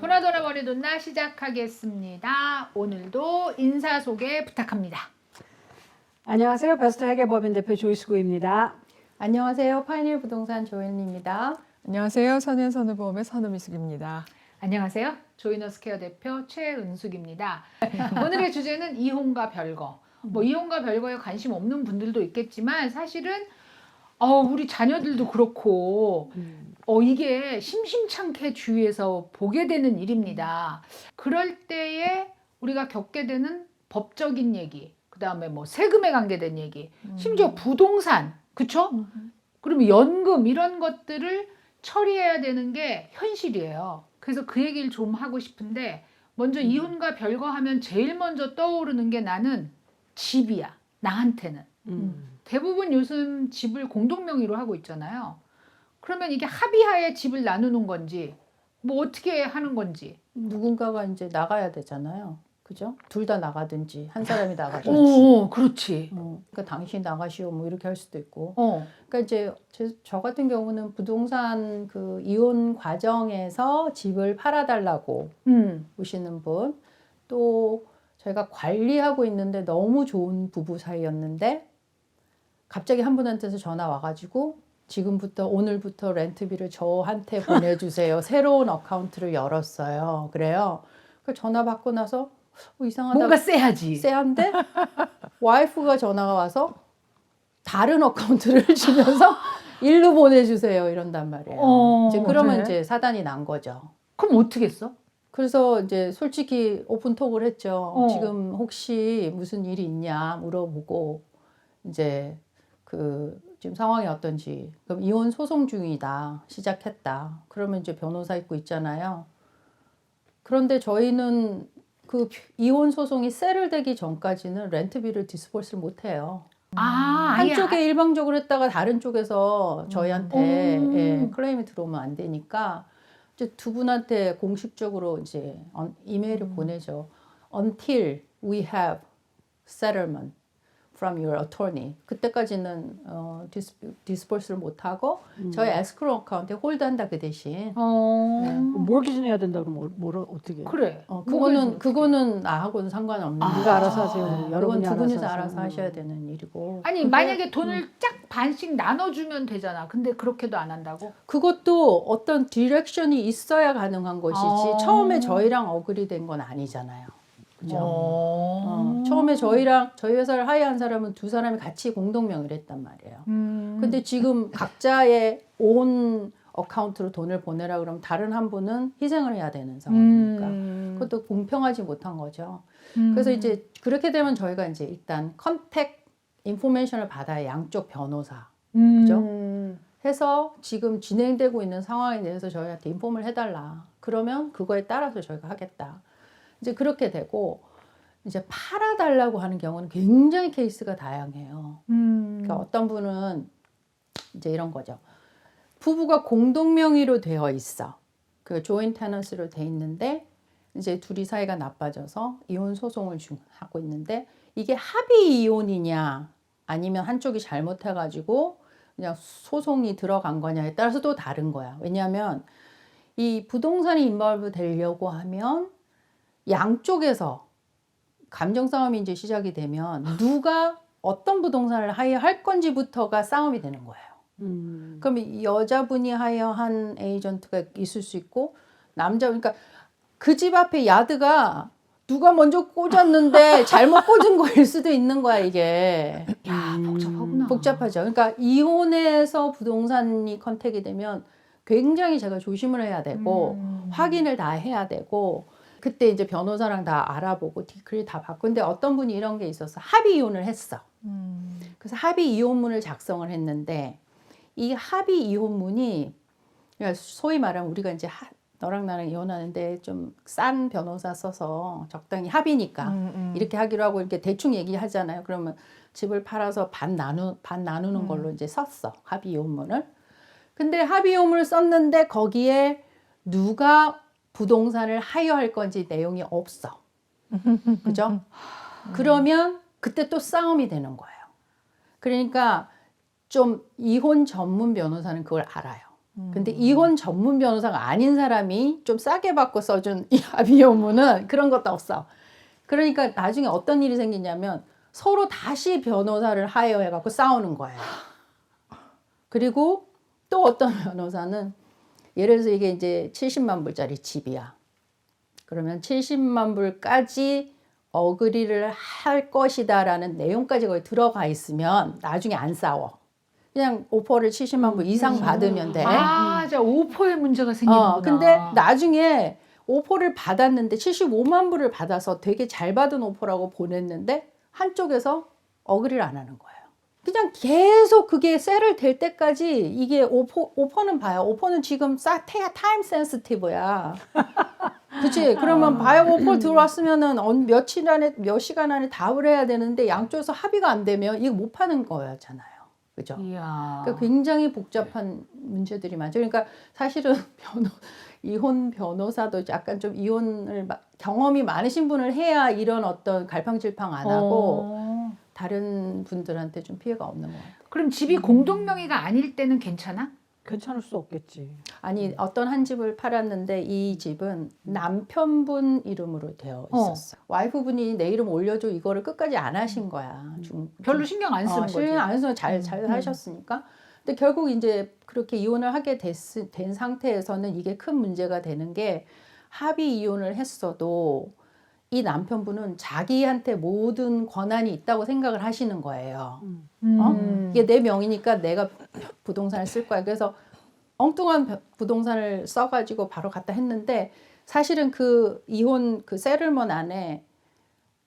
도나도나 머리돈나 시작하겠습니다. 오늘도 인사 소개 부탁합니다. 안녕하세요. 베스트 회계법인 대표 조이수구입니다. 안녕하세요. 파이널 부동산 조은입니다. 안녕하세요. 선현선후보험의 선우미숙입니다. 안녕하세요. 조이너스케어 대표 최은숙입니다. 오늘의 주제는 이혼과 별거. 뭐 이혼과 별거에 관심 없는 분들도 있겠지만 사실은 우리 자녀들도 그렇고 이게 심심찮게 주위에서 보게 되는 일입니다. 그럴 때에 우리가 겪게 되는 법적인 얘기, 그 다음에 뭐 세금에 관계된 얘기, 심지어 부동산, 그쵸? 그리고 연금 이런 것들을 처리해야 되는 게 현실이에요. 그래서 그 얘기를 좀 하고 싶은데 먼저 이혼과 별거 하면 제일 먼저 떠오르는 게 나는 집이야. 나한테는. 대부분 요즘 집을 공동명의로 하고 있잖아요. 그러면 이게 합의하에 집을 나누는 건지 뭐 어떻게 하는 건지. 누군가가 이제 나가야 되잖아요. 그죠? 둘 다 나가든지 한 사람이 나가든지. 그렇지. 그러니까 당신 나가시오 뭐 이렇게 할 수도 있고. 어. 그러니까 이제 저 같은 경우는 부동산 그 이혼 과정에서 집을 팔아달라고 오시는 분, 또 저희가 관리하고 있는데 너무 좋은 부부 사이였는데 갑자기 한 분한테서 전화 와가지고 지금부터 오늘부터 렌트비를 저한테 보내주세요. 새로운 어카운트를 열었어요. 그래요. 그 전화 받고 나서 이상하다. 뭔가 세야지. 쎄한데 와이프가 전화가 와서 다른 어카운트를 주면서 일로 보내주세요. 이런단 말이에요. 이제 그러면 네. 이제 사단이 난 거죠. 그럼 어떻게 했어? 그래서 이제 솔직히 오픈톡을 했죠. 어. 지금 혹시 무슨 일이 있냐 물어보고 이제 지금 상황이 어떤지. 그럼 이혼 소송 중이다. 시작했다. 그러면 이제 변호사 있고 있잖아요. 그런데 저희는 그 이혼 소송이 세를되기 전까지는 렌트비를 디스버스를 못 해요. 아예 한쪽에 일방적으로 했다가 다른 쪽에서 저희한테 클레임이 들어오면 안 되니까 이제 두 분한테 공식적으로 이제 이메일을 보내죠. Until we have settlement from your attorney. 그때까지는 디스버스를 못 하고 저희 에스크로 어카운트에 홀드한다 그 대신. 뭘 기준해야 된다 그러면 뭐를 어떻게? 그래. 그거는 나하고는 상관없는 네가 알아서 하세요. 네, 여러분이 그건 두 분이서 알아서 알아서 하세요. 하셔야 되는 일이고. 아니 만약에 돈을 쫙 반씩 나눠주면 되잖아. 근데 그렇게도 안 한다고? 그것도 어떤 디렉션이 있어야 가능한 것이지 처음에 저희랑 어그리된 건 아니잖아요. 그죠? 처음에 저희 회사를 하이한 사람은 두 사람이 같이 공동명의를 했단 말이에요. 근데 지금 각자의 온 어카운트로 돈을 보내라 그러면 다른 한 분은 희생을 해야 되는 상황이니까 그것도 공평하지 못한 거죠. 그래서 이제 그렇게 되면 저희가 이제 일단 컨택 인포메이션을 받아야 양쪽 변호사 그죠? 해서 지금 진행되고 있는 상황에 대해서 저희한테 인폼을 해달라. 그러면 그거에 따라서 저희가 하겠다. 이제 그렇게 되고 이제 팔아달라고 하는 경우는 굉장히 케이스가 다양해요. 그러니까 어떤 분은 이제 이런 거죠. 부부가 공동명의로 되어 있어. 그 조인 테넌스로 돼 있는데 이제 둘이 사이가 나빠져서 이혼 소송을 하고 있는데 이게 합의 이혼이냐 아니면 한쪽이 잘못해가지고 그냥 소송이 들어간 거냐에 따라서 또 다른 거야. 왜냐하면 이 부동산이 인벌브 되려고 하면 양쪽에서 감정 싸움이 이제 시작이 되면 누가 어떤 부동산을 하여할 건지부터가 싸움이 되는 거예요. 그럼 이 여자분이 하여한 에이전트가 있을 수 있고 그러니까 그 집 앞에 야드가 누가 먼저 꽂았는데 잘못 꽂은 거일 수도 있는 거야 이게. 야 복잡하구나. 복잡하죠. 그러니까 이혼해서 부동산이 컨택이 되면 굉장히 제가 조심을 해야 되고 확인을 다 해야 되고 그때 이제 변호사랑 다 알아보고 디크리 다 받고 근데 어떤 분이 이런 게 있어서 합의 이혼을 했어. 그래서 합의 이혼문을 작성을 했는데 이 합의 이혼문이 그러니까 소위 말하면 우리가 이제 너랑 나랑 이혼하는데 좀 싼 변호사 써서 적당히 합의니까 이렇게 하기로 하고 이렇게 대충 얘기하잖아요. 그러면 집을 팔아서 반 나누는 걸로 이제 썼어. 합의 이혼문을. 근데 합의 이혼문을 썼는데 거기에 누가 부동산을 하여할 건지 내용이 없어. 그죠? 그러면 그때 또 싸움이 되는 거예요. 그러니까 좀 이혼 전문 변호사는 그걸 알아요. 근데 이혼 전문 변호사가 아닌 사람이 좀 싸게 받고 써준 이 합의혼문은 그런 것도 없어. 그러니까 나중에 어떤 일이 생기냐면 서로 다시 변호사를 하여해갖고 싸우는 거예요. 그리고 또 어떤 변호사는 예를 들어서 이게 이제 70만 불짜리 집이야. 그러면 70만 불까지 어그리를 할 것이다라는 내용까지 거기 들어가 있으면 나중에 안 싸워. 그냥 오퍼를 70만 불 이상 받으면 돼. 아, 자 오퍼의 문제가 생기는구나. 근데 나중에 오퍼를 받았는데 75만 불을 받아서 되게 잘 받은 오퍼라고 보냈는데 한쪽에서 어그리를 안 하는 거예요. 그냥 계속 그게 셀을 될 때까지 이게 오퍼는 봐요. 오퍼는 지금 타임 센시티브야. 그치? 그러면 봐요. 오퍼 들어왔으면은 며칠 안에, 몇 시간 안에 답을 해야 되는데 양쪽에서 합의가 안 되면 이거 못 파는 거잖아요. 그죠? 이야. 그러니까 굉장히 복잡한 문제들이 많죠. 그러니까 사실은 이혼 변호사도 약간 좀 이혼을 경험이 많으신 분을 해야 이런 어떤 갈팡질팡 안 하고 다른 분들한테 좀 피해가 없는 거예요. 그럼 집이 공동 명의가 아닐 때는 괜찮아? 괜찮을 수 없겠지. 아니 어떤 한 집을 팔았는데 이 집은 남편분 이름으로 되어 있었어. 와이프분이 내 이름 올려줘 이거를 끝까지 안 하신 거야. 별로 신경 안 쓰는 거지. 신경 안 써서 잘 하셨으니까. 근데 결국 이제 그렇게 이혼을 하게 된 상태에서는 이게 큰 문제가 되는 게 합의 이혼을 했어도 이 남편분은 자기한테 모든 권한이 있다고 생각을 하시는 거예요. 이게 내 명의니까 내가 부동산을 쓸 거야. 그래서 엉뚱한 부동산을 써가지고 바로 갖다 했는데 사실은 그 이혼 그 세틀먼트 안에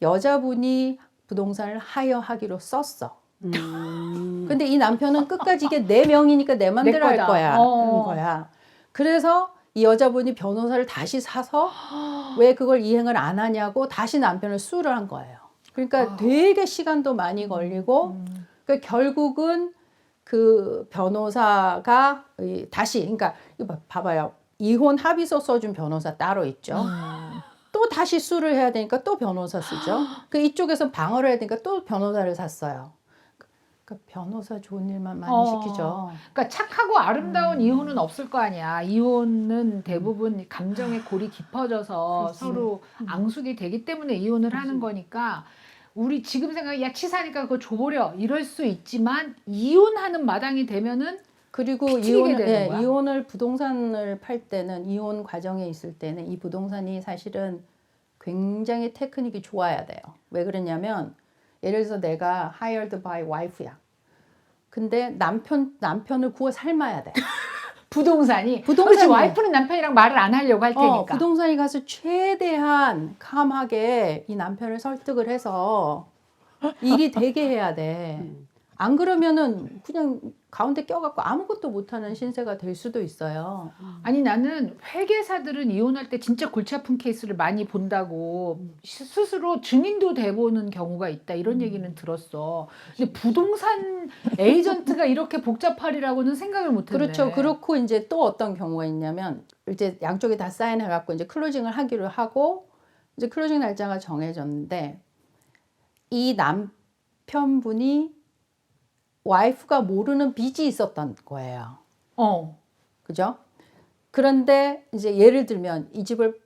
여자분이 부동산을 하여하기로 썼어. 근데 이 남편은 끝까지 이게 내 명의니까 내 맘대로 할 거야. 그런 거야. 그래서 이 여자분이 변호사를 다시 사서 왜 그걸 이행을 안 하냐고 다시 남편을 수를 한 거예요. 그러니까 되게 시간도 많이 걸리고 그러니까 결국은 그 변호사가 다시 그러니까 이거 봐봐요. 이혼 합의서 써준 변호사 따로 있죠. 또 다시 수를 해야 되니까 또 변호사 쓰죠. 그 이쪽에서 방어를 해야 되니까 또 변호사를 샀어요. 그러니까 변호사 좋은 일만 많이 시키죠. 그러니까 착하고 아름다운 이혼은 없을 거 아니야. 이혼은 대부분 감정의 골이 깊어져서 서로 앙숙이 되기 때문에 이혼을 하는 거니까 우리 지금 생각에 야 치사니까 그거 줘버려 이럴 수 있지만 이혼하는 마당이 되면은 그리고 피튀기게 되는 거야? 이혼을 부동산을 팔 때는 이혼 과정에 있을 때는 이 부동산이 사실은 굉장히 테크닉이 좋아야 돼요. 왜 그러냐면 예를 들어서 내가 hired by wife야. 근데 남편을 구워 삶아야 돼. 부동산이 부동산이. 그렇지, 와이프는 남편이랑 말을 안 하려고 할 테니까. 부동산이 가서 최대한 캄하게 이 남편을 설득을 해서 일이 되게 해야 돼. 안 그러면은 그냥 가운데 껴갖고 아무것도 못하는 신세가 될 수도 있어요. 아니 나는 회계사들은 이혼할 때 진짜 골치 아픈 케이스를 많이 본다고 스스로 증인도 대보는 경우가 있다 이런 얘기는 들었어. 근데 부동산 에이전트가 이렇게 복잡하리라고는 생각을 못했네. 그렇죠. 그렇고 이제 또 어떤 경우가 있냐면 이제 양쪽이 다 사인해갖고 이제 클로징을 하기로 하고 이제 클로징 날짜가 정해졌는데 이 남편분이 와이프가 모르는 빚이 있었던 거예요. 그죠? 그런데 이제 예를 들면 이 집을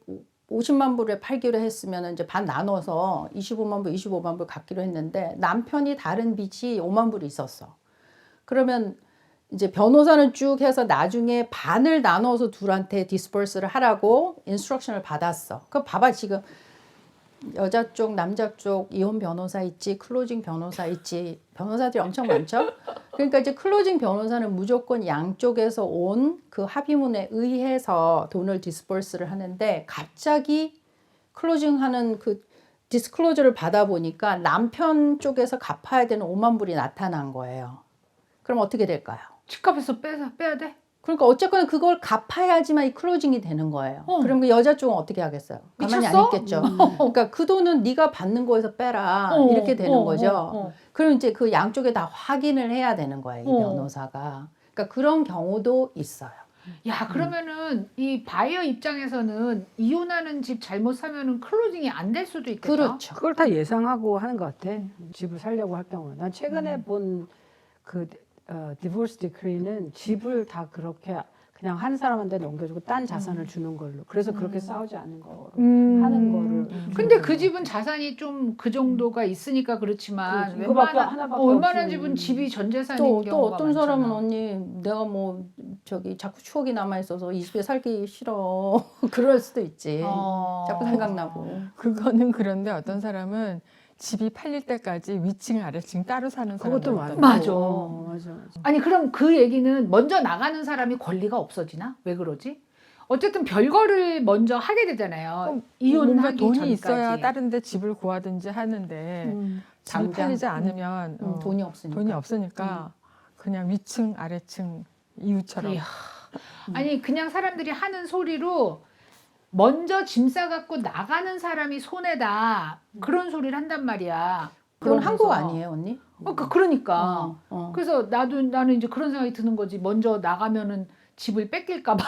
50만 불에 팔기로 했으면 이제 반 나눠서 25만 불 갖기로 했는데 남편이 다른 빚이 5만 불이 있었어. 그러면 이제 변호사는 쭉 해서 나중에 반을 나눠서 둘한테 디스퍼스를 하라고 인스트럭션을 받았어. 그럼 봐봐 지금 여자 쪽, 남자 쪽 이혼 변호사 있지, 클로징 변호사 있지. 변호사들이 엄청 많죠? 그러니까 이제 클로징 변호사는 무조건 양쪽에서 온 그 합의문에 의해서 돈을 디스버스를 하는데 갑자기 클로징하는 그 디스클로저를 받아보니까 남편 쪽에서 갚아야 되는 5만 불이 나타난 거예요. 그럼 어떻게 될까요? 집값에서 빼야 돼? 그러니까 어쨌거나 그걸 갚아야지만 이 클로징이 되는 거예요. 그럼 그 여자 쪽은 어떻게 하겠어요? 가만히 안 미쳤어? 있겠죠. 그러니까 그 돈은 네가 받는 거에서 빼라 이렇게 되는 거죠. 그럼 이제 그 양쪽에 다 확인을 해야 되는 거예요. 이 변호사가. 그러니까 그런 경우도 있어요. 야 그러면은 이 바이어 입장에서는 이혼하는 집 잘못 사면은 클로징이 안 될 수도 있겠다. 그렇죠. 그걸 다 예상하고 하는 것 같아. 집을 살려고 할 경우는. 난 최근에 본 그 디보스 디크리는 집을 다 그렇게 그냥 한 사람한테 넘겨주고 딴 자산을 주는 걸로. 그래서 그렇게 싸우지 않은 거로 하는 거를. 근데 그 집은 자산이 좀 그 정도가 있으니까 그렇지만 그렇지. 이거밖에 하나밖에 웬만한 없으면. 집은 집이 전 재산인 또 경우가 어떤 많잖아. 사람은 언니 내가 뭐 저기 자꾸 추억이 남아 있어서 이 집에 살기 싫어 그럴 수도 있지. 자꾸 생각나고. 그거는 그런데 어떤 사람은 집이 팔릴 때까지 위층 아래층 따로 사는 그것도 사람도 많아. 맞아. 맞아. 아니 그럼 그 얘기는 먼저 나가는 사람이 권리가 없어지나? 왜 그러지? 어쨌든 별거를 먼저 하게 되잖아요. 뭔가 이혼하기 돈이 전까지. 있어야 다른 데 집을 구하든지 하는데 집이 당장. 팔리지 않으면 돈이 없으니까. 돈이 없으니까 그냥 위층 아래층 이웃처럼 이야. 아니 그냥 사람들이 하는 소리로 먼저 짐 싸갖고 나가는 사람이 손해다 그런 소리를 한단 말이야. 그건 그러면서. 한국 아니에요, 언니? 그러니까. 어. 그래서 나는 이제 그런 생각이 드는 거지. 먼저 나가면은 집을 뺏길까봐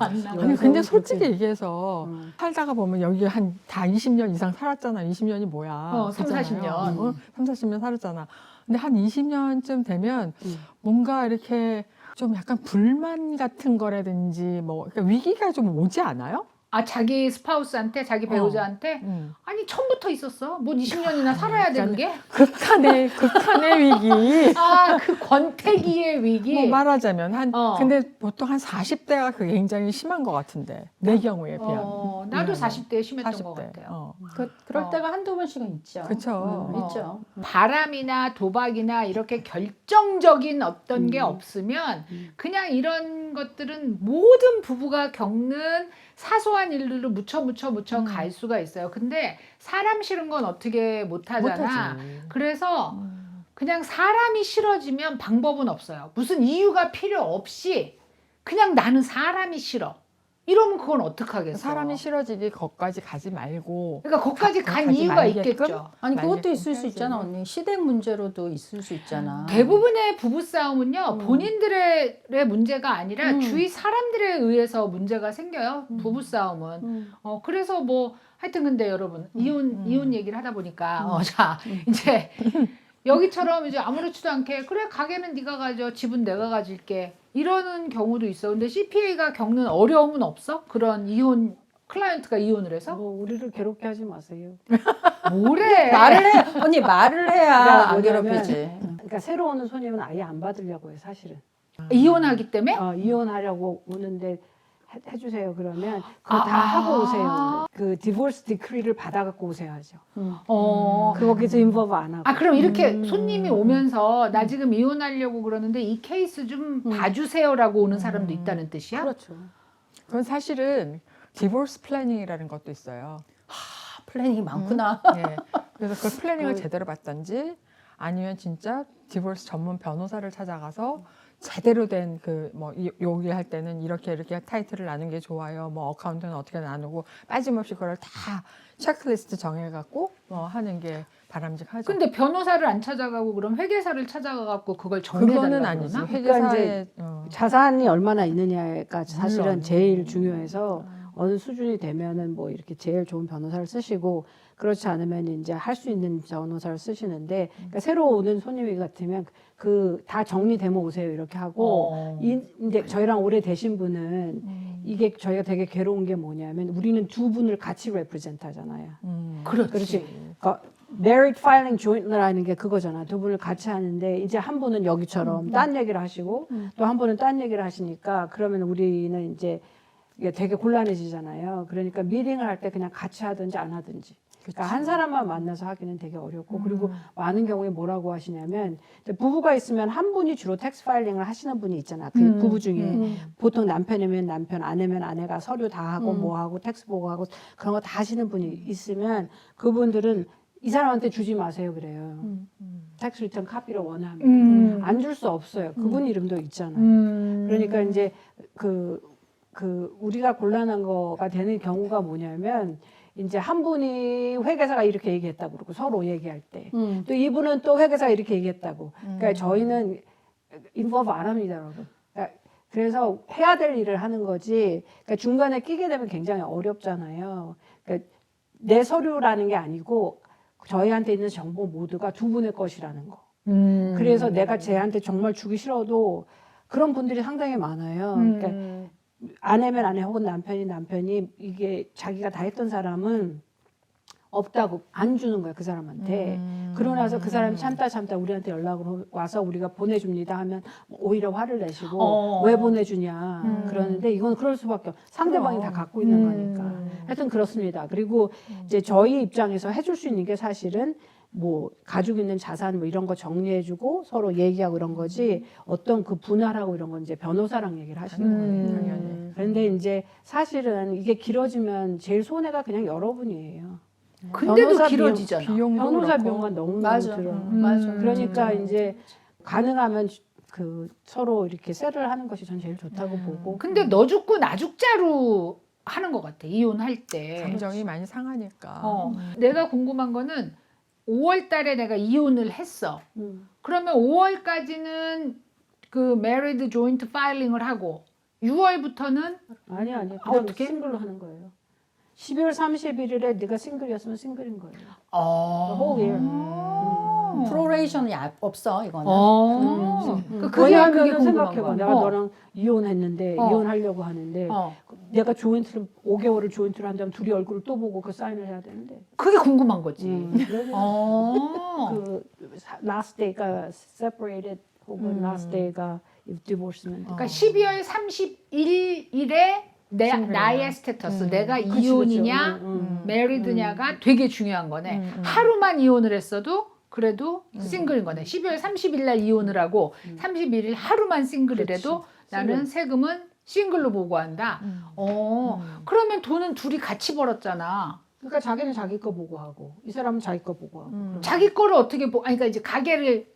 안 나가. 아니 근데 여기서 솔직히 그렇게- 얘기해서 살다가 보면 여기 한 다 20년 이상 살았잖아. 20년이 뭐야. 3, 그렇잖아요. 40년. 3, 40년 살았잖아. 근데 한 20년쯤 되면 뭔가 이렇게 좀 약간 불만 같은 거라든지 뭐 그러니까 위기가 좀 오지 않아요? 아 자기 스파우스한테 자기 배우자한테 아니 처음부터 있었어. 뭐 20년이나 살아야 돼 그게? 극한의 위기. 아 그 권태기의 위기. 뭐 말하자면 근데 보통 한 40대가 그게 굉장히 심한 것 같은데 내 경우에 비하면. 나도 네. 40대에 심했던 40대. 것 같아요. 그럴 때가 한두 번씩은 있죠. 그쵸. 있죠. 바람이나 도박이나 이렇게 결정적인 어떤 게 없으면 그냥 이런 것들은 모든 부부가 겪는 사소한 일들로 묻혀 갈 수가 있어요. 근데 사람 싫은 건 어떻게 못 하잖아. 못하지. 그래서 그냥 사람이 싫어지면 방법은 없어요. 무슨 이유가 필요 없이 그냥 나는 사람이 싫어. 이러면 그건 어떡하겠어. 사람이 싫어지기 거기까지 가지 말고 그러니까 거기까지 간 가지 이유가 말게끔? 있겠죠. 아니 그것도 말게끔 있을 수 해야지. 있잖아, 언니. 시댁 문제로도 있을 수 있잖아. 대부분의 부부싸움은요, 본인들의 문제가 아니라 주위 사람들에 의해서 문제가 생겨요, 부부싸움은. 그래서 뭐, 하여튼 근데 여러분, 이혼 얘기를 하다 보니까, 자, 이제 여기처럼 이제 아무렇지도 않게, 그래, 가게는 네가 가져, 집은 내가 가질게. 이러는 경우도 있어. 근데 CPA가 겪는 어려움은 없어? 그런 클라이언트가 이혼을 해서? 우리를 괴롭게 하지 마세요. 뭐래? 말을 해. 언니 말을 해야 그러니까 안 뭐냐면 괴롭히지. 그러니까 새로 오는 손님은 아예 안 받으려고 해 사실은. 이혼하기 때문에? 이혼하려고 오는데 해주세요 그러면 그거 다 하고 오세요. 그 디보스 디크리를 받아갖고 오세요 하죠. 거기서 인버브 안 하고. 그럼 이렇게 손님이 오면서 나 지금 이혼하려고 그러는데 이 케이스 좀 봐주세요라고 오는 사람도 있다는 뜻이야? 그렇죠. 그건 사실은 디보스 플래닝이라는 것도 있어요. 플래닝이 많구나. 네. 그래서 그 플래닝을 제대로 받든지 아니면 진짜 디보스 전문 변호사를 찾아가서 제대로 된 그 뭐 여기 할 때는 이렇게 타이틀을 나누는 게 좋아요. 뭐 어카운트는 어떻게 나누고 빠짐없이 그걸 다 체크리스트 정해갖고 하는 게 바람직하죠. 근데 변호사를 안 찾아가고 그럼 회계사를 찾아가갖고 그걸 정리해달라고 그거는 아니지. 그러나? 회계사에 자산이 얼마나 있느냐가 사실은 물론. 제일 중요해서 어느 수준이 되면은 뭐 이렇게 제일 좋은 변호사를 쓰시고 그렇지 않으면 이제 할 수 있는 변호사를 쓰시는데 그러니까 새로 오는 손님이 같으면 그 다 정리되면 오세요 이렇게 하고 이제 저희랑 오래 되신 분은 이게 저희가 되게 괴로운 게 뭐냐면 우리는 두 분을 같이 레프레젠트 하잖아요. 그렇지. 그러니까 married filing joint라는 게 그거잖아. 두 분을 같이 하는데 이제 한 분은 여기처럼 딴 얘기를 하시고 또 한 분은 딴 얘기를 하시니까 그러면 우리는 이제 이게 되게 곤란해지잖아요. 그러니까 미팅을 할 때 그냥 같이 하든지 안 하든지. 그러니까 한 사람만 만나서 하기는 되게 어렵고 그리고 많은 경우에 뭐라고 하시냐면 부부가 있으면 한 분이 주로 텍스 파일링을 하시는 분이 있잖아. 그 부부 중에 보통 남편이면 남편, 아내면 아내가 서류 다 하고 뭐 하고 텍스 보고하고 그런 거 다 하시는 분이 있으면 그분들은 이 사람한테 주지 마세요 그래요. 텍스 리턴 카피를 원하면 안 줄 수 없어요. 그분 이름도 있잖아요. 그러니까 이제 우리가 곤란한 거가 되는 경우가 뭐냐면 이제 한 분이 회계사가 이렇게 얘기했다고 그러고 서로 얘기할 때 또 이분은 또 회계사가 이렇게 얘기했다고. 그러니까 저희는 인버브 안 합니다, 여러분. 그래서 해야 될 일을 하는 거지. 그러니까 중간에 끼게 되면 굉장히 어렵잖아요. 그러니까 내 서류라는 게 아니고 저희한테 있는 정보 모두가 두 분의 것이라는 거. 그래서 내가 쟤한테 정말 주기 싫어도 그런 분들이 상당히 많아요. 그러니까 아내면 아내 혹은 남편이 이게 자기가 다 했던 사람은 없다고 안 주는 거야 그 사람한테. 그러고 나서 그 사람이 참다 우리한테 연락으로 와서 우리가 보내줍니다 하면 오히려 화를 내시고 왜 보내주냐 그러는데 이건 그럴 수밖에 없어. 상대방이 다 갖고 있는 거니까. 하여튼 그렇습니다. 그리고 이제 저희 입장에서 해줄 수 있는 게 사실은 뭐 가지고 있는 자산 뭐 이런 거 정리해주고 서로 얘기하고 이런 거지 어떤 그 분할하고 이런 건 이제 변호사랑 얘기를 하시는 거예요. 당연히. 그런데 이제 사실은 이게 길어지면 제일 손해가 그냥 여러분이에요. 근데도 변호사 길어지잖아. 비용도 변호사 그렇고. 비용만 너무 맞아. 들어. 맞아. 그러니까 이제 가능하면 그 서로 이렇게 세를 하는 것이 전 제일 좋다고 보고. 근데 너 죽고 나 죽자로 하는 것 같아. 이혼할 때. 감정이 많이 상하니까. 내가 궁금한 거는 5월 달에 내가 이혼을 했어. 그러면 5월까지는 그 married joint filing을 하고 6월부터는 아니 그냥 어떻게? 싱글로 하는 거예요. 12월 31일에 네가 싱글이었으면 싱글인 거예요. whole year. 프로레이션이 없어 이거는. 그게 왜냐하면 궁금한 생각해봐. 거야. 내가 너랑 이혼했는데 이혼하려고 하는데 내가 조인트를 5개월을 조인트를 한다면 둘이 얼굴을 또 보고 그 사인을 해야 되는데. 그게 궁금한 거지. 그 last day가 separated 혹은 last day가 divorce면 그러니까 12월 31일에 나의 스테터스, 내가 이혼이냐, 메리드냐가 되게 중요한 거네. 하루만 이혼을 했어도 그래도 싱글인 거네. 12월 30일 날 이혼을 하고 31일 하루만 싱글이라도 나는 세금은 싱글로 보고한다. 그러면 돈은 둘이 같이 벌었잖아. 그러니까 자기는 자기 거 보고 하고 이 사람은 자기 거 보고 하고. 자기 거를 어떻게 아니 그러니까 이제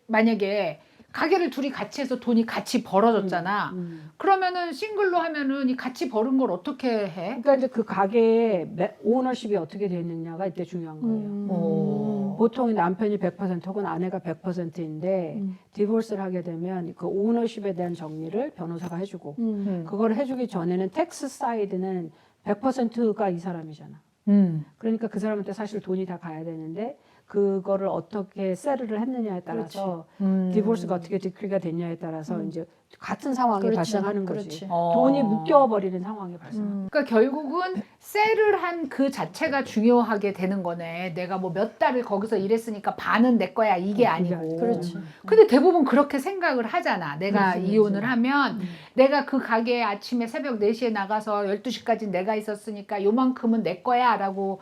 만약에 가게를 둘이 같이 해서 돈이 같이 벌어졌잖아. 그러면은 싱글로 하면은 이 같이 버는 걸 어떻게 해? 그러니까 이제 그 가게의 오너십이 어떻게 되느냐가 이때 중요한 거예요. 보통 남편이 100% 혹은 아내가 100%인데 디보스를 하게 되면 그 오너십에 대한 정리를 변호사가 해주고 그걸 해주기 전에는 텍스 사이드는 100%가 이 사람이잖아. 그러니까 그 사람한테 사실 돈이 다 가야 되는데 그거를 어떻게 세르를 했느냐에 따라서 디보스가 어떻게 디크리가 됐냐에 따라서 이제 같은 상황이 그렇지. 발생하는 거지. 그렇지. 돈이 묶여버리는 상황이 발생. 그러니까 결국은 셀을 한 그 자체가 중요하게 되는 거네. 내가 뭐 몇 달을 거기서 일했으니까 반은 내 거야 이게 아니고. 그렇지. 근데 대부분 그렇게 생각을 하잖아. 내가 이혼을 하면 내가 그 가게에 아침에 새벽 4시에 나가서 12시까지 내가 있었으니까 요만큼은 내 거야 라고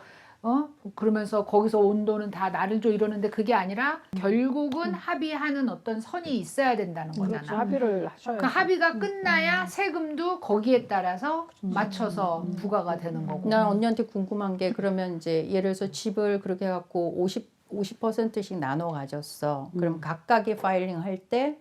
그러면서 거기서 온 돈은 다 나를 줘 이러는데 그게 아니라 결국은 합의하는 어떤 선이 있어야 된다는 거잖아. 그렇죠. 합의를 하셔야 그 합의가 끝나야 세금도 거기에 따라서 맞춰서 부과가 되는 거고. 난 언니한테 궁금한 게 그러면 이제 예를 들어서 집을 그렇게 해갖고 50%씩 나눠 가졌어. 그럼 각각의 파일링 할 때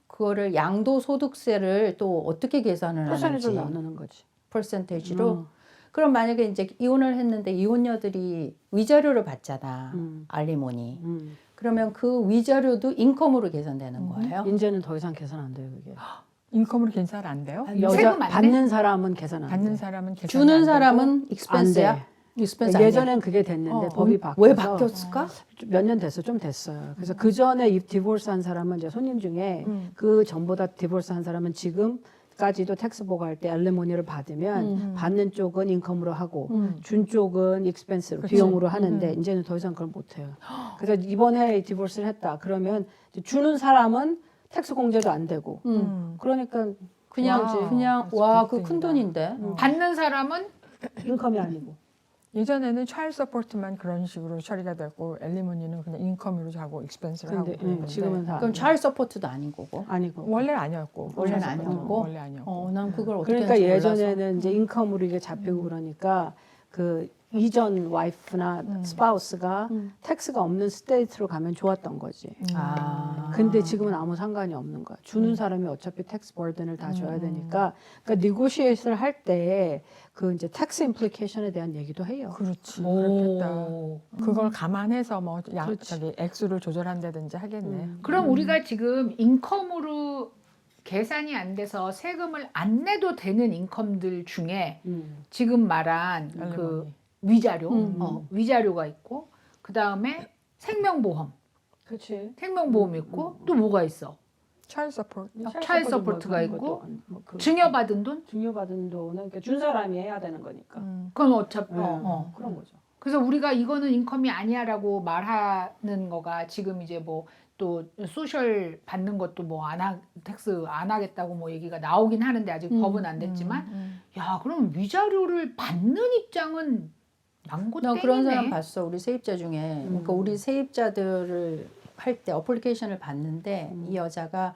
그거를 양도소득세를 또 어떻게 계산을 하는지. 퍼센트로 나누는 거지. 퍼센테이지로. 그럼 만약에 이제 이혼을 했는데 이혼녀들이 위자료를 받잖아. 알리모니. 그러면 그 위자료도 인컴으로 계산되는 거예요? 이제는 더 이상 계산 안 돼요, 그게. 인컴으로 계산 안 돼요? 여자 세금 안 돼? 받는 사람은 계산 안 받는 돼. 사람은 계산 주는 안 되고. 사람은 익스펜스야? 돼. 익스펜스 안 돼. 예전엔 그게 됐는데 법이 바뀌어서 왜 바뀌었을까? 몇 년 됐어, 좀 됐어요. 그래서 그 전에 이 디보스 한 사람은 이제 손님 중에 그 전보다 디보스 한 사람은 지금까지도 텍스 보고할 때 알레모니를 받으면 받는 쪽은 인컴으로 하고 준 쪽은 익스펜스로 비용으로 하는데 이제는 더 이상 그걸 못 해요. 그래서 이번에 디보스를 했다. 그러면 이제 주는 사람은 텍스 공제도 안 되고 그러니까 그냥 와, 그 큰 돈인데. 받는 사람은 인컴이 아니고. 예전에는 차일드 서포트만 그런 식으로 처리가 되고 엘리모니는 그냥 인컴으로 하고 익스펜스를 하고 근데 그랬는데 지금은 다 그럼 차일드 서포트도 아닌 거고. 아니고. 원래는 아니었고 원래는 차일드 서포트는 아니었고? 원래 아니었고 난 그걸 어떻게 그러니까 하는지 예전에는 몰라서. 이제 인컴으로 이게 잡히고 그러니까 그 이전 와이프나 스파우스가 텍스가 없는 스테이트로 가면 좋았던 거지. 아. 근데 지금은 아무 상관이 없는 거야. 주는 사람이 어차피 텍스 버든을 다 줘야 되니까. 그러니까 니고시에이션을 할 때 그 이제 텍스 임플리케이션에 대한 얘기도 해요. 그렇지 그렇겠다. 오. 그걸 감안해서 뭐 그렇지. 저기 액수를 조절한다든지 하겠네. 그럼 우리가 지금 인컴으로 계산이 안 돼서 세금을 안 내도 되는 인컴들 중에 지금 말한 그 알레모니. 위자료, 위자료가 있고 그 다음에 생명보험, 그렇지. 생명보험 있고 또 뭐가 있어? 차일드 서포트. 차일드 서포트가 있고 그 증여받은 돈? 증여받은 돈은 그러니까 준 사람이 해야 되는 거니까. 그건 어차피 네, 어. 그런 거죠. 그래서 우리가 이거는 인컴이 아니야라고 말하는 거가 지금 이제 뭐 또 소셜 받는 것도 뭐 텍스 안 하겠다고 뭐 얘기가 나오긴 하는데 아직 법은 안 됐지만 야 그럼 위자료를 받는 입장은 망고 나 땡이네. 그런 사람 봤어. 우리 세입자 중에. 그러니까 우리 세입자들을 할 때 어플리케이션을 봤는데 이 여자가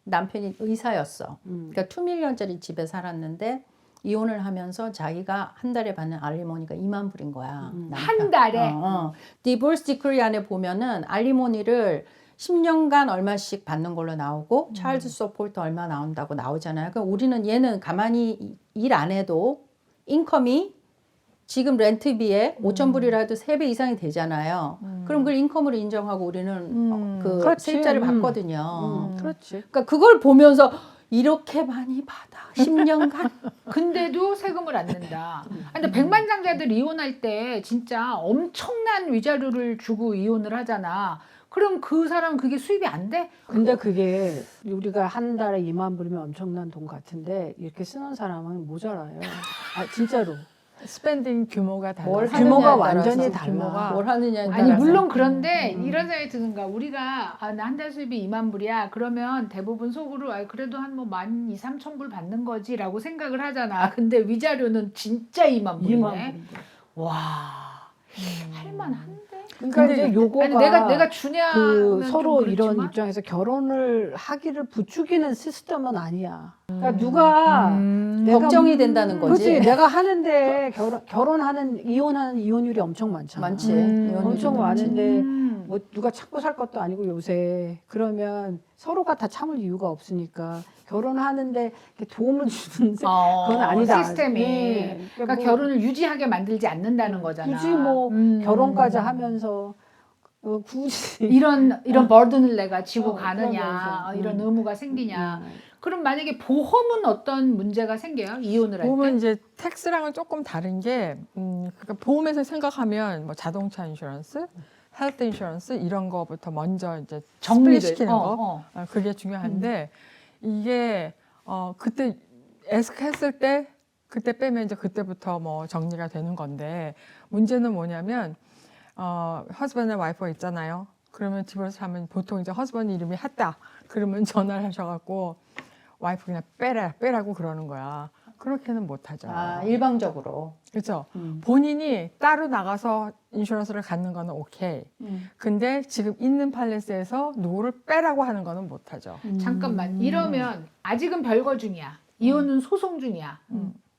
남편이 의사였어. 그러니까 2밀리언짜리 집에 살았는데 이혼을 하면서 자기가 한 달에 받는 알리모니가 2만 불인 거야. 한 달에? 디볼스 디크리 안에 보면은 알리모니를 10년간 얼마씩 받는 걸로 나오고 차일드 서포트 얼마 나온다고 나오잖아요. 그러니까 우리는 얘는 가만히 일 안 해도 인컴이 지금 렌트비에 5천 불이라도 3배 이상이 되잖아요. 그럼 그걸 인컴으로 인정하고 우리는 그 그렇지. 세입자를 받거든요. 그렇지. 그러니까 그걸 보면서 이렇게 많이 받아 10년간. 근데도 세금을 안 낸다. 근데 백만장자들 이혼할 때 진짜 엄청난 위자료를 주고 이혼을 하잖아. 그럼 그 사람은 그게 수입이 안 돼? 근데 그게 우리가 한 달에 2만 불이면 엄청난 돈 같은데 이렇게 쓰는 사람은 모자라요. 아 진짜로. 스펜딩 규모가 달라. 뭘 규모가 하느냐에 완전히 따라서, 달라. 뭘 하느냐에 아니 따라서. 물론 그런데 이런 생각이 드는가 우리가 나 한 달 수입이 2만 불이야 그러면 대부분 속으로 그래도 한 뭐 12,000-13,000불 받는 거지라고 생각을 하잖아. 근데 위자료는 진짜 2만 2만 불이네. 불인데. 와 할만한데. 그러니까 이제 요거가 아니 내가 주냐면 그 좀 서로 이런 그렇지만. 입장에서 결혼을 하기를 부추기는 시스템은 아니야. 그러니까 누가 내가 걱정이 된다는 거지. 그렇지. 내가 하는데 결혼하는 이혼하는 이혼율이 엄청 많잖아. 많지. 이혼율이 엄청 많지. 많은데 뭐 누가 참고 살 것도 아니고 요새 그러면 서로가 다 참을 이유가 없으니까 결혼하는데 이렇게 도움을 주는 그건 아니다. 시스템이. 네. 그러니까 뭐 결혼을 유지하게 만들지 않는다는 거잖아. 굳이 뭐 결혼까지 하면서 굳이 이런 버든을 내가 지고 가느냐, 그러면서. 이런 의무가 생기냐. 그럼 만약에 보험은 어떤 문제가 생겨요? 이혼을 할 때? 보험은 이제 텍스랑은 조금 다른 게, 그러니까 보험에서 생각하면 뭐 자동차 인슈런스, 헬스 인슈런스 이런 거부터 먼저 이제 정리를 정리시키는 거, 그게 중요한데 이게 그때 에스크했을 때 그때 빼면 이제 그때부터 뭐 정리가 되는 건데 문제는 뭐냐면 허스밴드 앤 와이프가 있잖아요. 그러면 디보스 하면 보통 이제 허스밴드 이름이 핫다. 그러면 전화를 하셔갖고 와이프 그냥 빼라고 그러는 거야. 그렇게는 못하죠. 아, 일방적으로. 그렇죠. 본인이 따로 나가서 인슈런스를 갖는 거는 오케이. 근데 지금 있는 팔레스에서 누구를 빼라고 하는 거는 못하죠. 잠깐만. 이러면 아직은 별거 중이야. 이혼은 소송 중이야.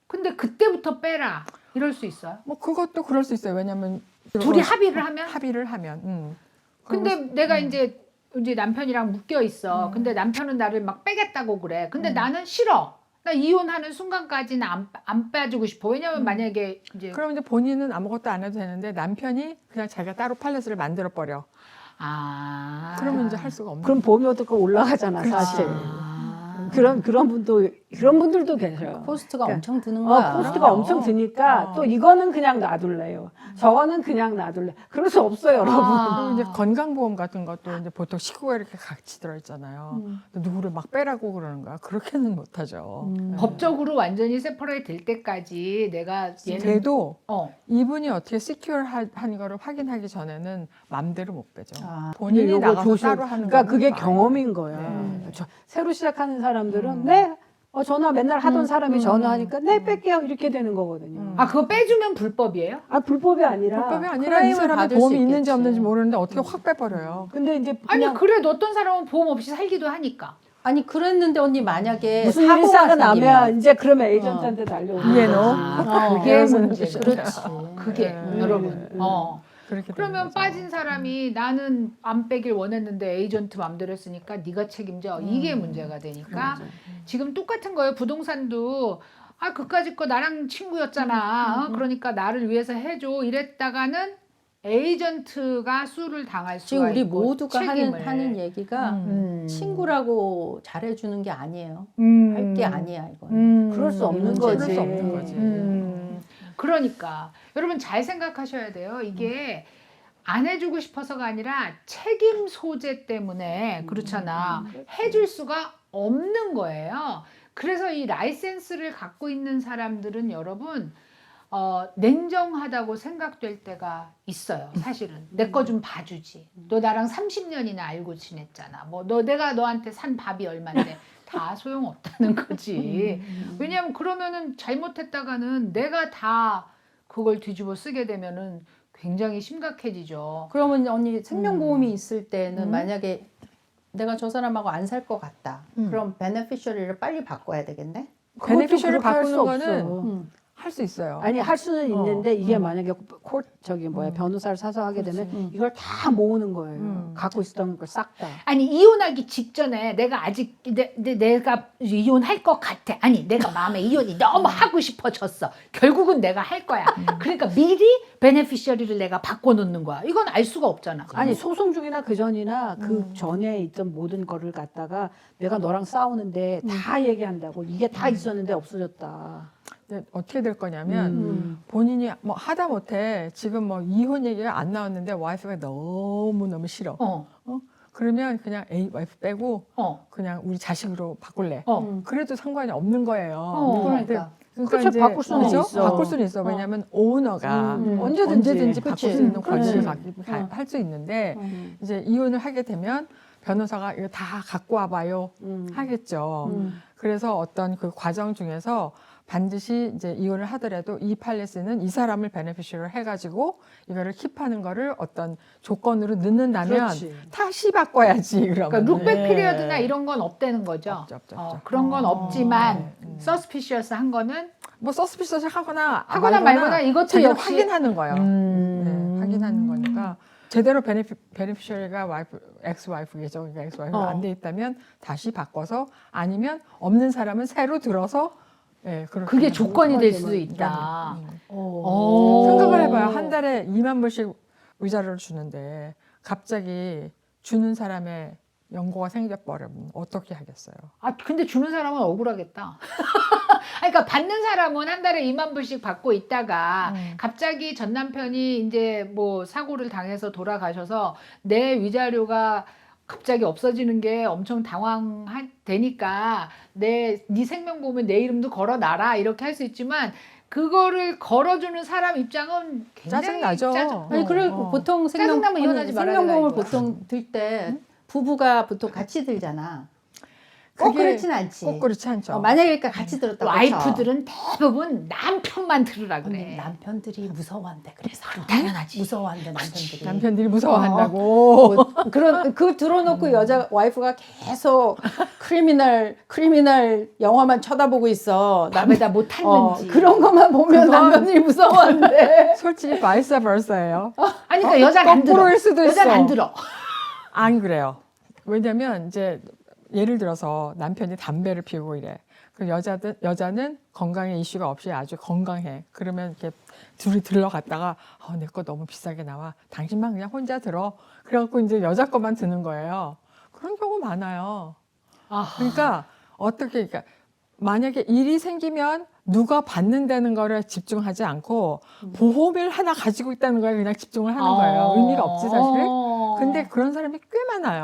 근데 그때부터 빼라. 이럴 수 있어요? 뭐 그것도 그럴 수 있어요. 왜냐하면 둘이 합의를 하면? 합의를 하면. 근데 내가 이제 남편이랑 묶여 있어. 근데 남편은 나를 막 빼겠다고 그래. 근데 나는 싫어. 나 이혼하는 순간까지는 안 빼주고 싶어. 왜냐면 만약에 이제 그럼 이제 본인은 아무것도 안 해도 되는데 남편이 그냥 자기가 따로 팔레스를 만들어 버려. 그러면 이제 할 수가 없는. 그럼 보험료도 올라가잖아 사실. 그런 분들도 계셔요. 코스트가 그러니까, 엄청 드는 거야. 코스트가 엄청 드니까 또 이거는 그냥 놔둘래요. 저거는 그냥 놔둘래. 그럴 수 없어요, 여러분. 그리고 이제 건강보험 같은 것도 이제 보통 식구가 이렇게 같이 들어있잖아요. 누구를 막 빼라고 그러는 거야. 그렇게는 못하죠. 네. 법적으로 완전히 세퍼레이트 될 때까지 내가 얘는 돼도 어. 이분이 어떻게 시큐어한 거를 확인하기 전에는 맘대로 못 빼죠. 아, 본인이 요거 나가서 조심. 따로 하는 그러니까 거는 그게 또 아니고. 경험인 거야. 새로 시작하는 사람들은 네, 전화 맨날 하던 사람이 전화하니까 네 뺄게요 이렇게 되는 거거든요. 아 그거 빼주면 불법이에요? 아 불법이 아니라. 불법이 아니라 이 클레임을 사람이 받을 수 보험이 있는지 있겠지. 없는지 모르는데 어떻게 확 빼버려요. 근데 이제 아니 그냥 그래도 어떤 사람은 보험 없이 살기도 하니까. 아니 그랬는데 언니 만약에 무슨 일이 사고가 사고 생기면 나면 이제 그러면 에이전트한테 달려오는 이해노? 거지. 그게 그래서 문제죠. 그렇지. 그게 네. 여러분. 그렇게 그러면 되는 거죠. 빠진 사람이 나는 안 빼길 원했는데 에이전트 맘대로 했으니까 네가 책임져. 이게 문제가 되니까 지금 똑같은 거예요. 부동산도 그까짓 거 나랑 친구였잖아. 그러니까 나를 위해서 해줘. 이랬다가는 에이전트가 수를 당할 수가 지금 우리 있고 모두가 책임을. 하는 얘기가 음. 친구라고 잘해주는 게 아니에요. 할 게 아니야 이거는. 그럴 수 없는 문제는 거지. 그럴 수 없는 거지. 그러니까 여러분 잘 생각하셔야 돼요. 이게 안 해주고 싶어서가 아니라 책임 소재 때문에 그렇잖아. 해줄 수가 없는 거예요. 그래서 이 라이센스를 갖고 있는 사람들은 여러분 냉정하다고 생각될 때가 있어요. 사실은 내 거 좀 봐주지. 너 나랑 30년이나 알고 지냈잖아. 뭐 내가 너한테 산 밥이 얼만데 다 소용없다는 거지. 왜냐하면 그러면은 잘못했다가는 내가 다 그걸 뒤집어 쓰게 되면은 굉장히 심각해지죠. 그러면 언니 생명보험이 있을 때는 음. 만약에 내가 저 사람하고 안 살 것 같다. 그럼 베네피셔리를 빨리 바꿔야 되겠네? 베네피셜을 그것도 그렇게 할수 바꾸는 거는 없어. 할 수 있어요. 아니 할 수는 있는데 이게 만약에 변호사를 사서 하게 되면 이걸 다 모으는 거예요. 갖고 있었던 걸 싹 다. 아니 이혼하기 직전에 내가 아직 내가 이혼할 것 같아. 아니 내가 마음에 이혼이 너무 하고 싶어졌어. 결국은 내가 할 거야. 그러니까 미리 베네피셔리를 내가 바꿔놓는 거야. 이건 알 수가 없잖아. 아니 소송 중이나 그 전이나 그 전에 있던 모든 거를 갖다가 내가 너랑 싸우는데 다 얘기한다고 이게 다 있었는데 없어졌다. 근데 어떻게 될 거냐면 본인이 뭐 하다 못해 지금 뭐 이혼 얘기가 안 나왔는데 와이프가 너무 싫어. 그러면 그냥 와이프 빼고 그냥 우리 자식으로 바꿀래. 그래도 상관이 없는 거예요. 그러니까. 그렇죠. 이제 바꿀 수는 그죠? 있어. 바꿀 수는 있어. 왜냐하면 오너가 언제든지. 바꿀 그치. 수 있는 권리를 그렇지. 할 수 있는데 이제 이혼을 하게 되면 변호사가 이거 다 갖고 와봐요 하겠죠. 그래서 어떤 그 과정 중에서 반드시 이제 이혼을 하더라도 이 팔리스는 이 사람을 베네피셔를 해가지고 이거를 킵하는 거를 어떤 조건으로 넣는다면 그렇지. 다시 바꿔야지 그러면. 그러니까 룩백 네. 피리어드나 이런 건 없다는 거죠. 없죠. 그런 건 없지만 서스피셔스 한 거는 뭐 서스피셔스 하거나 말거나 이것도 자기가 역시 확인하는 거예요. 네, 확인하는 거니까 제대로 베네피셔리가 엑스 와이프겠죠. 그러니까 엑스 와이프가 안 돼 있다면 다시 바꿔서 아니면 없는 사람은 새로 들어서 그렇게 그게 하는 조건이 될 거죠. 수도 있다. 생각을 해봐요. 한 달에 2만 불씩 위자료를 주는데 갑자기 주는 사람의 연고가 생겨버리면 어떻게 하겠어요? 근데 주는 사람은 억울하겠다. 그러니까 받는 사람은 한 달에 2만 불씩 받고 있다가 갑자기 전 남편이 이제 뭐 사고를 당해서 돌아가셔서 내 위자료가 갑자기 없어지는 게 엄청 당황되니까 네 생명보험에 내 이름도 걸어놔라 이렇게 할 수 있지만 그거를 걸어주는 사람 입장은 굉장히 짜증나죠. 아니 그래 보통 짜증나면 이혼하지 말아야 생명보험을 되는 거야. 보통 들 때 부부가 보통 같이 들잖아. 꼭 그게 그렇진 않지. 꼭 그렇지 않죠. 만약에 그러니까 같이 들었다고 와이프들은 대부분 남편만 들으라 근데 그래. 남편들이 무서워한대. 그래서 당연하지. 무서워한대 남편들이. 남편들이 무서워한다고. 그 들어놓고 여자 와이프가 계속 크리미널 영화만 쳐다보고 있어. 밤에다 못 탔는지. 그런 것만 보면 그건- 남편이 무서워한대. 솔직히 바이스 버사예요. 아니 그러니까 여자는 안 들어. 거꾸로일 수도 여자는 있어. 안 들어. 안 그래요. 왜냐면 이제 예를 들어서 남편이 담배를 피우고 이래. 그 여자는 건강에 이슈가 없이 아주 건강해. 그러면 이렇게 둘이 들러갔다가 내 거 너무 비싸게 나와. 당신만 그냥 혼자 들어. 그래갖고 이제 여자 거만 드는 거예요. 그런 경우 많아요. 그러니까 그러니까 만약에 일이 생기면 누가 받는다는 거를 집중하지 않고 보험을 하나 가지고 있다는 거에 그냥 집중을 하는 거예요. 의미가 없지 사실. 근데 그런 사람이 꽤 많아요.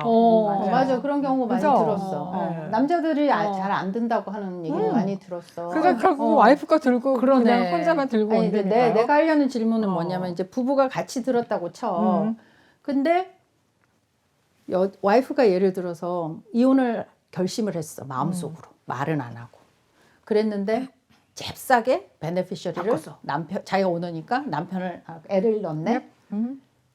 맞아. 그런 경우 많이 그죠? 들었어. 네. 남자들이 잘 안 든다고 하는 얘기 많이 들었어. 그러니까 결국 와이프 거 들고 그러네. 그냥 혼자만 들고 아니, 근데 온다니까요. 내가 하려는 질문은 뭐냐면 이제 부부가 같이 들었다고 쳐. 근데 와이프가 예를 들어서 이혼을 결심을 했어. 마음속으로. 말은 안 하고. 그랬는데 잽싸게 베네피셔리를 바꿨어. 자기가 오너니까 애를 넣네.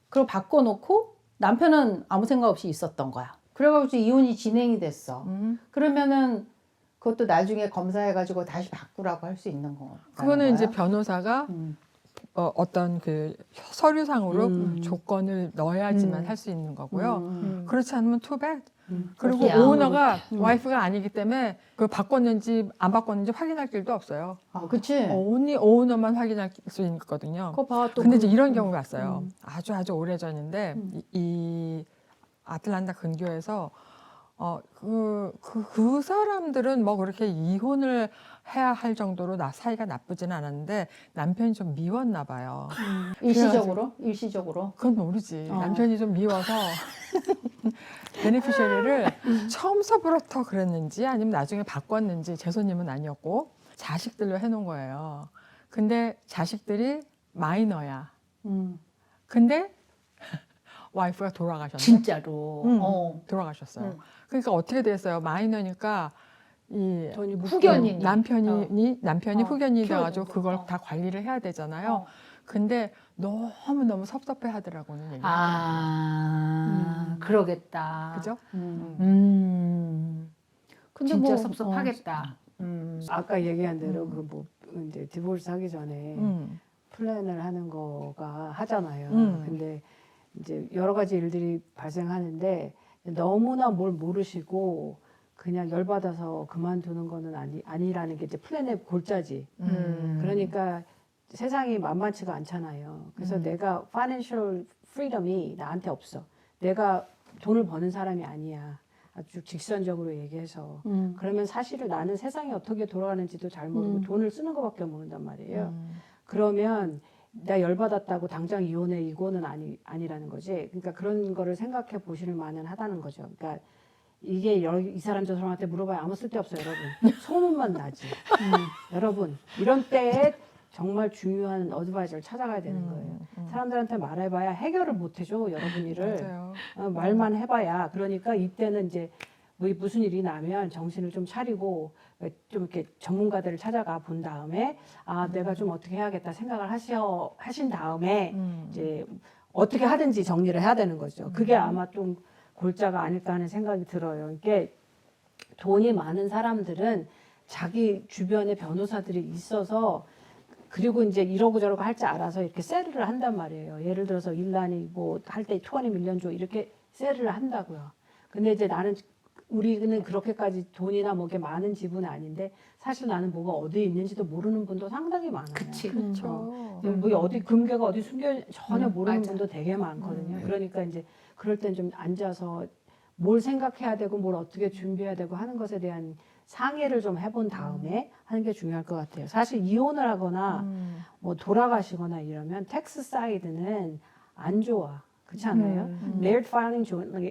그리고 바꿔놓고 남편은 아무 생각 없이 있었던 거야. 그래가지고 이혼이 진행이 됐어. 그러면은 그것도 나중에 검사해가지고 다시 바꾸라고 할 수 있는 거. 그거는 이제 변호사가 어떤 그 서류상으로 조건을 넣어야지만 할 수 있는 거고요. 그렇지 않으면 too bad. 그리고 그렇게야. 오너가 와이프가 아니기 때문에 그걸 바꿨는지 안 바꿨는지 확인할 길도 없어요. 그치? only 오너만 확인할 수 있거든요. 그거 봐. 또 근데 이제 이런 경우가 왔어요. 아주 오래전인데 이 아틀란타 근교에서 그 사람들은 뭐 그렇게 이혼을 해야 할 정도로 사이가 나쁘지는 않았는데 남편이 좀 미웠나 봐요. 일시적으로? 일시적으로? 그건 모르지. 어. 남편이 좀 미워서 베네피셔리를 처음서부터 그랬는지 아니면 나중에 바꿨는지 제 손님은 아니었고 자식들로 해놓은 거예요. 근데 자식들이 마이너야. 근데 와이프가 돌아가셨네. 진짜로. 돌아가셨어요. 응. 그러니까 어떻게 됐어요? 마이너니까 이 돈이 후견이니. 남편이 후견이 키워야 돼가지고 되니까. 그걸 다 관리를 해야 되잖아요. 근데 너무 섭섭해 하더라고는 얘기. 그러겠다. 그죠? 근데 진짜 뭐, 섭섭하겠다. 아까 얘기한 대로 그 뭐 이제 디보르스 하기 전에 음. 플랜을 하는 거가 하잖아요. 음. 근데 이제 여러 가지 일들이 발생하는데 너무나 뭘 모르시고 그냥 열받아서 그만두는 거는 아니라는 게 이제 플랜의 골자지. 그러니까 세상이 만만치가 않잖아요. 그래서 내가 financial freedom이 나한테 없어. 내가 돈을 버는 사람이 아니야. 아주 직선적으로 얘기해서. 그러면 사실은 나는 세상이 어떻게 돌아가는지도 잘 모르고 돈을 쓰는 것밖에 모른단 말이에요. 그러면 나 열받았다고 당장 이혼해 이거는 아니라는 거지. 그러니까 그런 거를 생각해 보실 만은 하다는 거죠. 그러니까 이게 이 사람 저 사람한테 물어봐야 아무 쓸데없어요, 여러분. 소문만 나지. 여러분 이런 때에 정말 중요한 어드바이저를 찾아가야 되는 거예요. 사람들한테 말해봐야 해결을 못 해줘, 여러분 일을. 맞아요. 말만 해봐야. 그러니까 이때는 이제 뭐 무슨 일이 나면 정신을 좀 차리고 좀 이렇게 전문가들을 찾아가 본 다음에 내가 좀 어떻게 해야겠다 생각을 하신 다음에 이제 어떻게 하든지 정리를 해야 되는 거죠. 그게 아마 좀 골자가 아닐까 하는 생각이 들어요. 이게 돈이 많은 사람들은 자기 주변에 변호사들이 있어서 그리고 이제 이러고 저러고 할 줄 알아서 이렇게 세르를 한단 말이에요. 예를 들어서 일란이 뭐 할 때 20밀리언 줘 이렇게 세르를 한다고요. 근데 이제 우리는 그렇게까지 돈이나 뭐게 많은 집은 아닌데 사실 나는 뭐가 어디에 있는지도 모르는 분도 상당히 많아요. 그치. 그렇죠. 뭐 어디 금괴가 어디 숨겨 전혀 모르는 맞아. 분도 되게 많거든요. 그러니까 이제 그럴 땐 좀 앉아서 뭘 생각해야 되고 뭘 어떻게 준비해야 되고 하는 것에 대한 상의를 좀 해본 다음에 하는 게 중요할 것 같아요. 사실 이혼을 하거나 뭐 돌아가시거나 이러면 텍스 사이드는 안 좋아. 그렇지 않아요? Married filing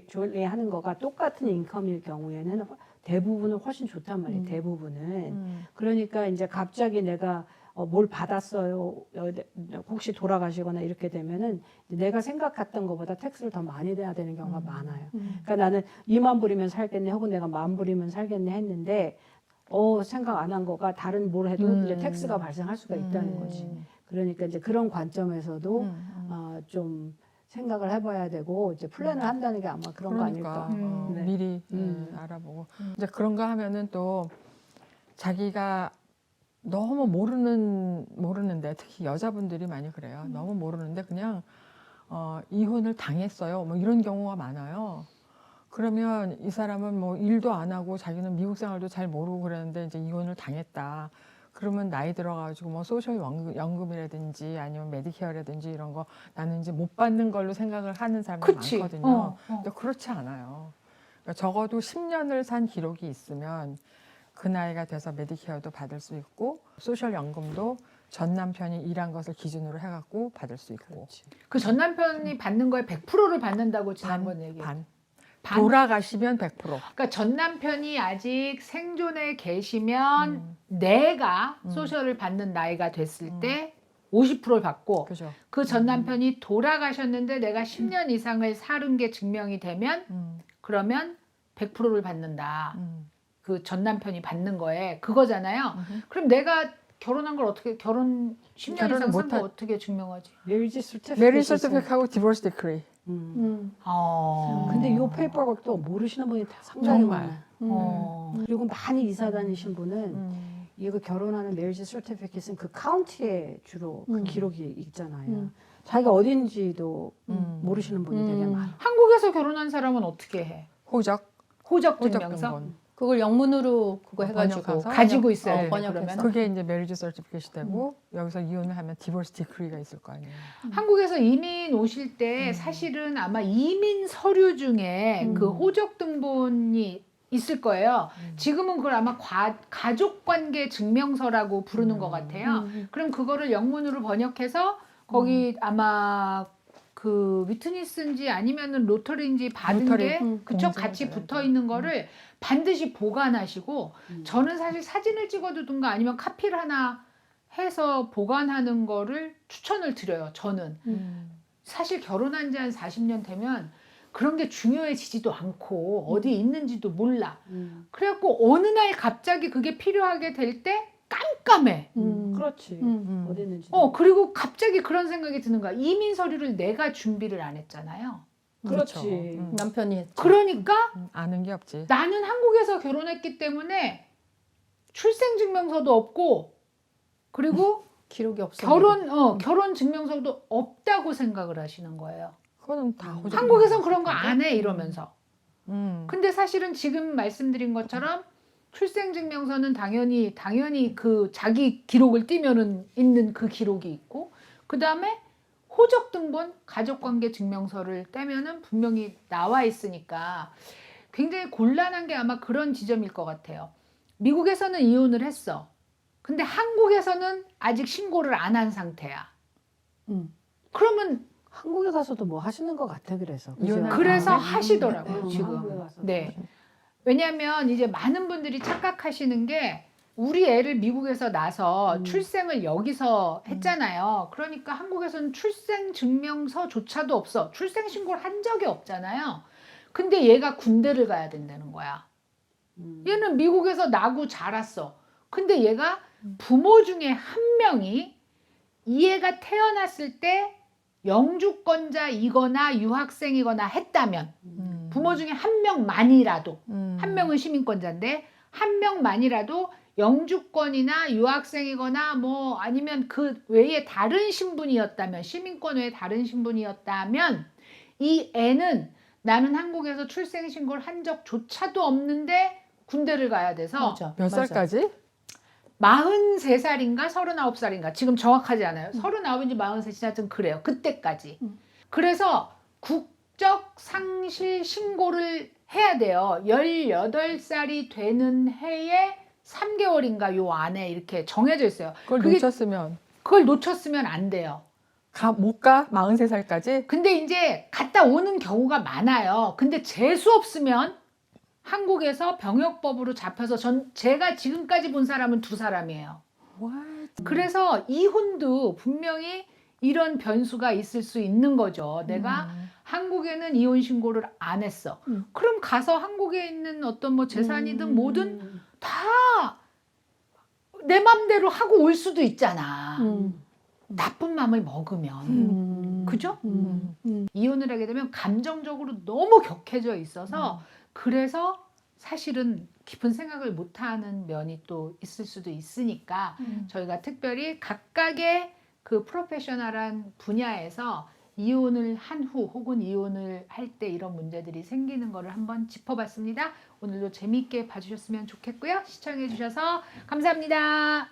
jointly 하는 거가 똑같은 인컴일 경우에는 대부분은 훨씬 좋단 말이에요. 대부분은. 그러니까 이제 갑자기 내가 뭘 받았어요. 혹시 돌아가시거나 이렇게 되면은 내가 생각했던 것보다 텍스를 더 많이 내야 되는 경우가 많아요. 그러니까 나는 2만 불이면 살겠네 혹은 내가 1만 불이면 살겠네 했는데 생각 안 한 거가 다른 뭘 해도 이제 텍스가 발생할 수가 있다는 거지. 그러니까 이제 그런 관점에서도 좀 생각을 해봐야 되고 이제 플랜을 한다는 게 아마 그런 그러니까 거 아닐까. 네. 미리 알아보고 이제 그런 거 하면은 또 자기가 너무 모르는데 특히 여자분들이 많이 그래요. 너무 모르는데 그냥 이혼을 당했어요. 뭐 이런 경우가 많아요. 그러면 이 사람은 뭐 일도 안 하고 자기는 미국 생활도 잘 모르고 그랬는데 이제 이혼을 당했다. 그러면 나이 들어가지고 뭐 소셜 연금이라든지 아니면 메디케어라든지 이런 거 나는 이제 못 받는 걸로 생각을 하는 사람이 그치. 많거든요. 근데 그렇지 않아요. 그러니까 적어도 10년을 산 기록이 있으면 그 나이가 돼서 메디케어도 받을 수 있고 소셜 연금도 전 남편이 일한 것을 기준으로 해갖고 받을 수 있고 그 전 남편이 받는 거에 100%를 받는다고 지난번 얘기했죠. 반. 반? 돌아가시면 100%. 그러니까 전 남편이 아직 생존에 계시면 내가 소셜을 받는 나이가 됐을 때 50%를 받고 그죠. 그 전 남편이 돌아가셨는데 내가 10년 이상을 살은 게 증명이 되면 그러면 100%를 받는다. 그 전 남편이 받는 거에 그거잖아요. 그럼 내가 결혼한 걸 어떻게 결혼 10년 결혼을 이상 산 거 못한- 어떻게 증명하지? 메리지 서티피케이트. 메리 서티픽하고 디보스 디크리. 근데 이 페이퍼work도 모르시는 분이 상당히 정말. 많아요. 그리고 많이 이사 다니신 분은 이거 결혼하는 메리지 서티피케이트는 그 카운티에 주로 그 기록이 있잖아요. 자기가 어딘지도 모르시는 분이 되게 많아. 한국에서 결혼한 사람은 어떻게 해? 호적 호적 호적 증명서? 등본. 그걸 영문으로 그거 해가지고 번역해서 가지고 있어야 되네, 번역해서. 그러면. 그게 이제 메리지 서티피케이트 되고 여기서 이혼을 하면 디보스 디크리가 있을 거 아니에요. 한국에서 이민 오실 때 사실은 아마 이민 서류 중에 그 호적 등본이 있을 거예요. 지금은 그걸 아마 가족관계 증명서라고 부르는 것 같아요. 그럼 그거를 영문으로 번역해서 거기 아마 그 위트니스인지 아니면은 로터리인지 받은 로터리. 게 그쪽 공증을 같이 받아야 붙어 있는 거를 반드시 보관하시고 저는 사실 사진을 찍어두든가 아니면 카피를 하나 해서 보관하는 거를 추천을 드려요. 저는 사실 결혼한 지 한 40년 되면 그런 게 중요해지지도 않고 어디 있는지도 몰라. 그래갖고 어느 날 갑자기 그게 필요하게 될 때 깜깜해. 그렇지. 어디 있는지. 그리고 갑자기 그런 생각이 드는 거야. 이민 서류를 내가 준비를 안 했잖아요. 그렇지. 남편이 했죠. 그러니까 아는 게 없지. 나는 한국에서 결혼했기 때문에 출생증명서도 없고 그리고 기록이 없어. 결혼 증명서도 없다고 생각을 하시는 거예요. 그거는 다 호적. 한국에선 그런 거 안 해 이러면서. 음. 근데 사실은 지금 말씀드린 것처럼 출생증명서는 당연히 그 자기 기록을 띄면은 있는 그 기록이 있고 그 다음에 호적 등본 가족관계 증명서를 떼면은 분명히 나와 있으니까 굉장히 곤란한 게 아마 그런 지점일 것 같아요. 미국에서는 이혼을 했어. 근데 한국에서는 아직 신고를 안 한 상태야. 그러면 한국에 가서도 뭐 하시는 것 같아 그래서. 이혼할 그래서 아, 하시더라고요 한국에 지금. 가서도 네. 하시는. 왜냐하면 이제 많은 분들이 착각하시는 게 우리 애를 미국에서 낳아서 출생을 여기서 했잖아요. 그러니까 한국에서는 출생 증명서조차도 없어. 출생 신고를 한 적이 없잖아요. 근데 얘가 군대를 가야 된다는 거야. 얘는 미국에서 나고 자랐어. 근데 얘가 부모 중에 한 명이 이 애가 태어났을 때 영주권자이거나 유학생이거나 했다면 부모 중에 한 명만이라도 한 명은 시민권자인데 한 명만이라도 영주권이나 유학생이거나 뭐 아니면 그 외에 다른 신분이었다면 시민권 외에 다른 신분이었다면 이 애는 나는 한국에서 출생신고를 한 적조차도 없는데 군대를 가야 돼서 맞아. 몇 맞아. 살까지? 43살인가 39살인가 지금 정확하지 않아요. 39인지 43인지 하여튼 그래요. 그때까지. 그래서 국적 상실 신고를 해야 돼요. 18살이 되는 해에 3개월인가 요 안에 이렇게 정해져 있어요. 그걸 그게- 놓쳤으면 그걸 놓쳤으면 안 돼요. 못 가? 43살까지? 근데 이제 갔다 오는 경우가 많아요. 근데 재수 없으면 한국에서 병역법으로 잡혀서 제가 지금까지 본 사람은 2사람이에요. 그래서 이혼도 분명히 이런 변수가 있을 수 있는 거죠. 내가 한국에는 이혼 신고를 안 했어. 그럼 가서 한국에 있는 어떤 뭐 재산이든 뭐든 다 내 맘대로 하고 올 수도 있잖아. 나쁜 마음을 먹으면. 그죠? 이혼을 하게 되면 감정적으로 너무 격해져 있어서 그래서 사실은 깊은 생각을 못하는 면이 또 있을 수도 있으니까 저희가 특별히 각각의 그 프로페셔널한 분야에서 이혼을 한 후 혹은 이혼을 할 때 이런 문제들이 생기는 거를 한번 짚어봤습니다. 오늘도 재미있게 봐주셨으면 좋겠고요. 시청해 주셔서 감사합니다.